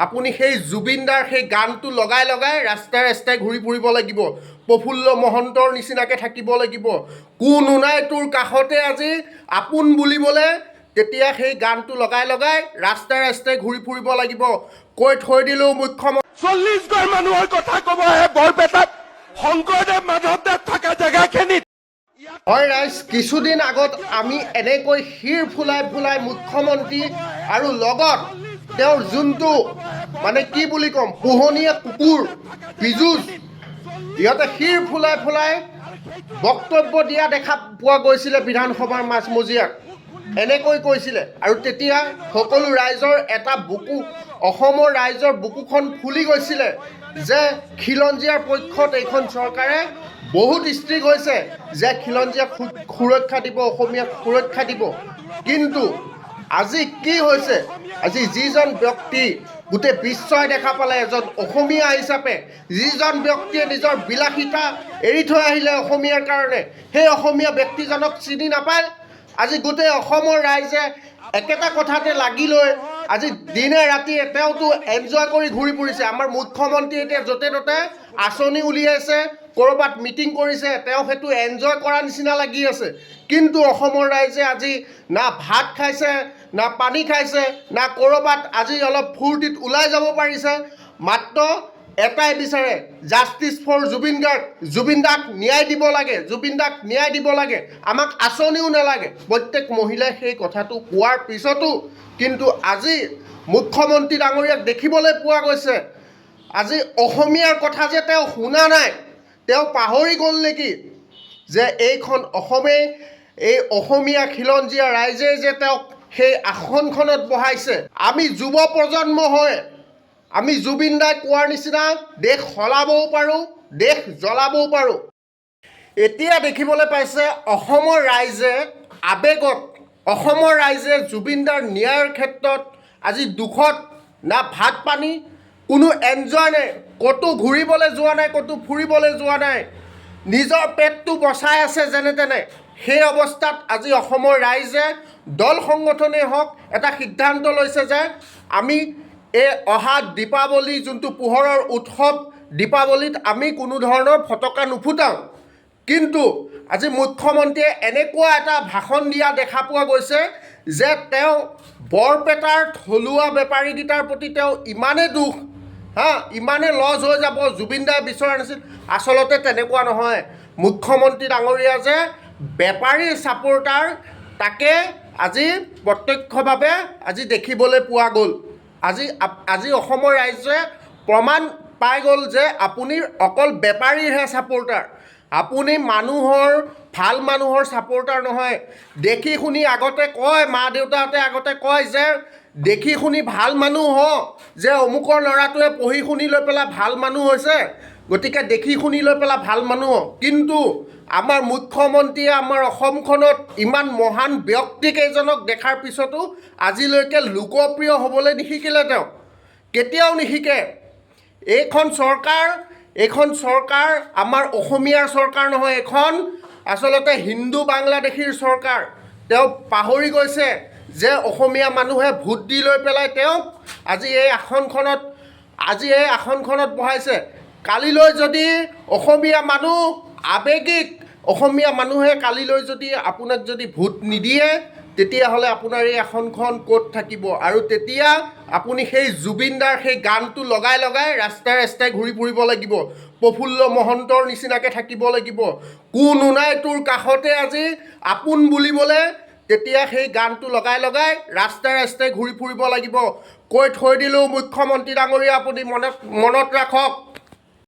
আপুনি সেই জুবিনদাৰ সেই গানটো লগাই লগাই ৰাস্তাই ৰাস্তাই ঘূৰি ফুৰিব লাগিব। প্ৰফুল্ল মহন্তৰ নিচিনাকৈ থাকিব লাগিব। কোনো নাই তোৰ কাষতে আজি আপোন বুলিবলৈ, তেতিয়া সেই গানটো লগাই লগাই ৰাস্তাই ৰাস্তাই ঘূৰি ফুৰিব লাগিব। কৈ থৈ দিলোঁ মুখ্যমন্ত্ৰী 40 ঘৰ মানুহৰ কথা ক'ব আহে বৰপেটাত শংকৰদেৱ মাধৱদেৱ থকা জেগাখিনিত। হয় ৰাইজ, কিছুদিন আগত আমি এনেকৈ শিৰ ফুলাই ফুলাই মুখ্যমন্ত্ৰী আৰু লগত তেওঁৰ যোনটো মানে কি বুলি ক'ম, পোহনীয়া কুকুৰ বিজুজ, ইহঁতে শিৰ ফুলাই ফুলাই বক্তব্য দিয়া দেখা পোৱা গৈছিলে বিধানসভাৰ মাজমজিয়াত। এনেকৈ কৈছিলে আৰু তেতিয়া সকলো ৰাইজৰ এটা বুকু, অসমৰ ৰাইজৰ বুকুখন ফুলি গৈছিলে যে খিলঞ্জীয়াৰ পক্ষত এইখন চৰকাৰে বহুত ষ্ট্ৰিক হৈছে যে খিলঞ্জীয়াক সুৰক্ষা দিব, অসমীয়াক সুৰক্ষা দিব। কিন্তু আজি কি হৈছে, আজি যিজন ব্যক্তি গোটেই বিশ্বই দেখা পালে এজন অসমীয়া হিচাপে, যিজন ব্যক্তিয়ে নিজৰ বিলাসিতা এৰি থৈ আহিলে অসমীয়াৰ কাৰণে, সেই অসমীয়া ব্যক্তিজনক চিনি নাপায়। আজি গোটেই অসমৰ ৰাইজে একেটা কথাতে লাগি লৈ আজি দিনে ৰাতিয়ে তেওঁতো এনজয় কৰি ঘূৰি ফুৰিছে। আমাৰ মুখ্যমন্ত্ৰীয়ে এতিয়া য'তে ত'তে আঁচনি উলিয়াইছে, ক'ৰবাত মিটিং কৰিছে, তেওঁ সেইটো এনজয় কৰা নিচিনা লাগি আছে। কিন্তু অসমৰ ৰাইজে আজি না ভাত খাইছে, না পানী খাইছে, না ক'ৰবাত আজি অলপ ফূৰ্তিত ওলাই যাব পাৰিছে। মাত্ৰ এটাই বিচাৰে, জাষ্টিছ ফৰ জুবিন গাৰ্গ, জুবিনদাক ন্যায় দিব লাগে, জুবিনদাক ন্যায় দিব লাগে, আমাক আঁচনিও নালাগে। প্ৰত্যেক মহিলাই সেই কথাটো কোৱাৰ পিছতো কিন্তু আজি মুখ্যমন্ত্ৰী ডাঙৰীয়াক দেখিবলৈ পোৱা গৈছে আজি অসমীয়াৰ কথা যে তেওঁ শুনা নাই, তেওঁ পাহৰি গ'ল নেকি যে এইখন অসমেই, এই অসমীয়া খিলঞ্জীয়া ৰাইজে যে তেওঁক সেই আসনখনত বহাইছে। আমি যুৱ প্ৰজন্ম হৈ আমি জুবিনদাই কোৱাৰ নিচিনা দেশ সলাবও পাৰোঁ, দেশ জ্বলাবও পাৰোঁ। এতিয়া দেখিবলৈ পাইছে অসমৰ ৰাইজে আৱেগত, অসমৰ ৰাইজে জুবিনদাৰ ন্যায়ৰ ক্ষেত্ৰত আজি দুখত, না ভাত পানী, কোনো এনজয় নাই, ক'তো ঘূৰিবলৈ যোৱা নাই, ক'তো ফুৰিবলৈ যোৱা নাই, নিজৰ পেটটো বচাই আছে যেনে তেনে। সেই অৱস্থাত আজি অসমৰ ৰাইজে দল সংগঠনেই হওক এটা সিদ্ধান্ত লৈছে যে আমি এই অহা দীপাৱলী, যোনটো পোহৰৰ উৎসৱ, দীপাৱলীত আমি কোনো ধৰণৰ ফটকা নুফুটাওঁ। কিন্তু আজি মুখ্যমন্ত্ৰীয়ে এনেকুৱা এটা ভাষণ দিয়া দেখা পোৱা গৈছে যে তেওঁ বৰপেটাৰ থলুৱা বেপাৰীকেইটাৰ প্ৰতি তেওঁ ইমানেই দুখ, ইমানে লজ হৈ যাব, জুবিনদাই বিচৰা নাছিল। আচলতে তেনেকুৱা নহয়। মুখ্যমন্ত্ৰী ডাঙৰীয়া যে বেপাৰীৰ ছাপোৰ্টাৰ, তাকে আজি প্ৰত্যক্ষভাৱে আজি দেখিবলৈ পোৱা গ'ল। আজি অসমৰ ৰাইজে প্ৰমাণ পাই গ'ল যে আপুনি অকল বেপাৰীৰহে ছাপোৰ্টাৰ, আপুনি মানুহৰ, ভাল মানুহৰ ছাপোৰ্টাৰ নহয়। দেখি শুনি আগতে কয়, মা দেউতাহঁতে আগতে কয় যে দেখি শুনি ভাল মানুহ হ, যে অমুকৰ ল'ৰাটোৱে পঢ়ি শুনি লৈ পেলাই ভাল মানুহ হৈছে, গতিকে দেখি শুনি লৈ পেলাই ভাল মানুহ। কিন্তু আমাৰ মুখ্যমন্ত্ৰীয়ে আমাৰ অসমখনত ইমান মহান ব্যক্তিকেইজনক দেখাৰ পিছতো আজিলৈকে লোকপ্ৰিয় হ'বলৈ নিশিকিলে। তেওঁ কেতিয়াও নিশিকে। এইখন চৰকাৰ আমাৰ অসমীয়াৰ চৰকাৰ নহয়, এইখন আচলতে হিন্দু বাংলাদেশীৰ চৰকাৰ। তেওঁ পাহৰি গৈছে যে অসমীয়া মানুহে ভোট দি লৈ পেলাই তেওঁক আজি এই আসনখনত বহাইছে। কালিলৈ যদি অসমীয়া মানুহ আৱেগিক, অসমীয়া মানুহে কালিলৈ যদি আপোনাক যদি ভোট নিদিয়ে, তেতিয়াহ'লে আপোনাৰ এই আসনখন ক'ত থাকিব? আৰু তেতিয়া আপুনি সেই জুবিনদাৰ সেই গানটো লগাই লগাই ৰাস্তাই ৰাস্তাই ঘূৰি ফুৰিব লাগিব। প্ৰফুল্ল মহন্তৰ নিচিনাকৈ থাকিব লাগিব। কোনো নাই তোৰ কাষতে আজি আপোন বুলিবলৈ, তেতিয়া সেই গানটো লগাই লগাই ৰাস্তাই ৰাস্তাই ঘূৰি ফুৰিব লাগিব। কৈ থৈ দিলোঁ মুখ্যমন্ত্ৰী ডাঙৰীয়া, আপুনি মনত ৰাখক।